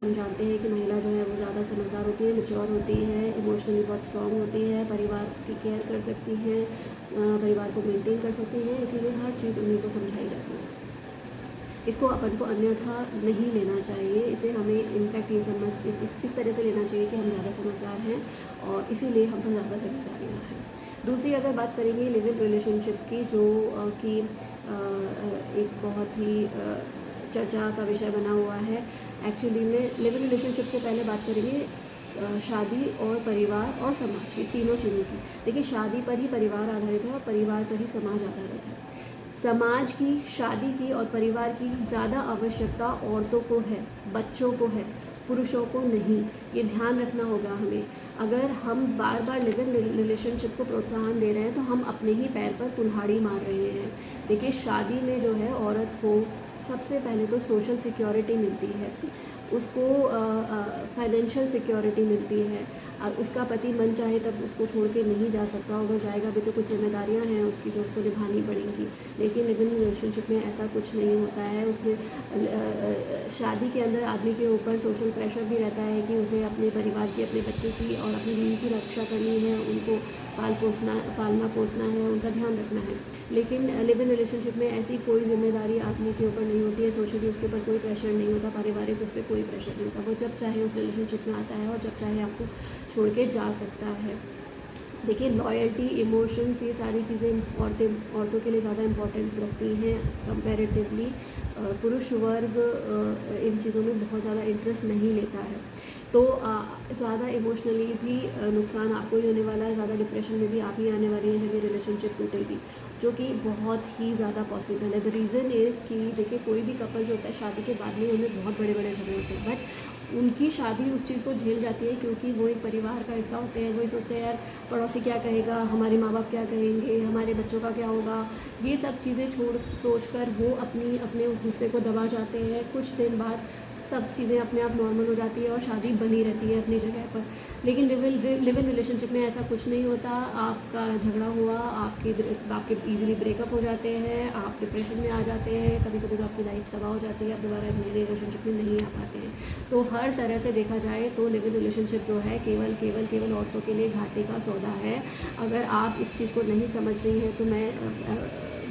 हम जानते हैं कि महिला जो है वो ज़्यादा समझदार होती है, मैच्योर होती है, इमोशनली बहुत स्ट्रॉन्ग होती है, परिवार की केयर कर सकती हैं, परिवार को मेंटेन कर सकती हैं, इसीलिए हर चीज़ उन्हीं को समझाई जाती है। इसको अपन को अन्यथा नहीं लेना चाहिए, इसे हमें इनफैक्ट ये समझ इस तरह से लेना चाहिए कि हम ज़्यादा समझदार हैं और इसीलिए हम पर ज़्यादा जिम्मेदारियाँ हैं। दूसरी अगर बात करेंगे लिव इन रिलेशनशिप्स की, जो कि एक बहुत ही चर्चा का विषय बना हुआ है। एक्चुअली में लिव इन रिलेशनशिप से पहले बात करेंगे शादी और परिवार और समाज, ये तीनों चीज़ों की। देखिए, शादी पर ही परिवार आधारित है और परिवार पर ही समाज आधारित है। समाज की, शादी की और परिवार की ज़्यादा आवश्यकता औरतों को है, बच्चों को है, पुरुषों को नहीं। ये ध्यान रखना होगा हमें। अगर हम बार बार लिव इन रिलेशनशिप को प्रोत्साहन दे रहे हैं तो हम अपने ही पैर पर कुल्हाड़ी मार रहे हैं। देखिए, शादी में जो है औरत को सबसे पहले तो सोशल सिक्योरिटी मिलती है, उसको फाइनेंशियल सिक्योरिटी मिलती है। उसका पति मन चाहे तब उसको छोड़ के नहीं जा सकता, अगर जाएगा भी तो कुछ जिम्मेदारियां हैं उसकी जो उसको निभानी पड़ेंगी। लेकिन लिव इन रिलेशनशिप में ऐसा कुछ नहीं होता है। उसमें शादी के अंदर आदमी के ऊपर सोशल प्रेशर भी रहता है कि उसे अपने परिवार की, अपने बच्चे की और अपनी बीवी की रक्षा करनी है, उनको पालना पोसना है, उनका ध्यान रखना है। लेकिन लिव इन रिलेशनशिप में ऐसी कोई जिम्मेदारी आदमी के ऊपर नहीं होती है, सोशली उसके ऊपर कोई प्रेशर नहीं होता, पारिवारिक उस पर कोई प्रेशर नहीं होता। वो जब चाहे उस रिलेशनशिप में आता है और जब चाहे आपको छोड़ के जा सकता है। देखिए, लॉयल्टी, इमोशंस, ये सारी चीज़ें औरतों के लिए ज़्यादा इम्पोर्टेंस रखती हैं कंपैरेटिवली। पुरुष वर्ग इन चीज़ों में बहुत ज़्यादा इंटरेस्ट नहीं लेता है, तो ज़्यादा इमोशनली भी नुकसान आपको ही होने वाला है, ज़्यादा डिप्रेशन में भी आप ही आने वाली हैं जब ये रिलेशनशिप टूटेगी, जो कि बहुत ही ज़्यादा पॉसिबल है। द रीज़न इज़ कि देखिए, कोई भी कपल जो होता है शादी के बाद में उनमें बहुत बड़े बड़े झगड़े होते हैं, बट उनकी शादी उस चीज़ को झेल जाती है क्योंकि वो एक परिवार का हिस्सा होते हैं। वो ये सोचते हैं, यार पड़ोसी क्या कहेगा, हमारे माँ बाप क्या कहेंगे, हमारे बच्चों का क्या होगा। ये सब चीज़ें सोच कर वो अपने उस गुस्से को दबा जाते हैं। कुछ दिन बाद सब चीज़ें अपने आप नॉर्मल हो जाती है और शादी बनी रहती है अपनी जगह पर। लेकिन लिव इन रिलेशनशिप में ऐसा कुछ नहीं होता। आपका झगड़ा हुआ, आपके ईजिली ब्रेकअप हो जाते हैं, आप डिप्रेशन में आ जाते हैं, कभी कभी तो आपकी लाइफ तबाह हो जाती है, आप दोबारा नए रिलेशनशिप में नहीं आ पाते हैं। तो हर तरह से देखा जाए तो लिव इन रिलेशनशिप जो है केवल औरतों के लिए घाटे का सौदा है। अगर आप इस चीज़ को नहीं समझ रही हैं तो मैं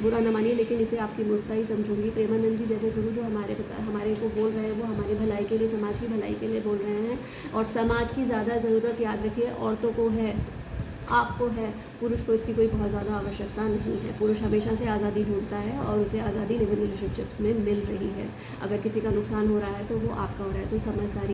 बुरा न मानिए, लेकिन इसे आपकी मूर्खता ही समझूंगी। प्रेमानंद जी जैसे गुरु जो हमारे को बोल रहे हैं, वो हमारी भलाई के लिए, समाज की भलाई के लिए बोल रहे हैं। और समाज की ज़्यादा ज़रूरत, याद रखिए, औरतों को है, आपको है। पुरुष को इसकी कोई बहुत ज़्यादा आवश्यकता नहीं है। पुरुष हमेशा से आज़ादी ढूंढता है और उसे आज़ादी लिव इन रिलेशनशिप्स में मिल रही है। अगर किसी का नुकसान हो रहा है तो वो आपका हो रहा है, तो समझदारी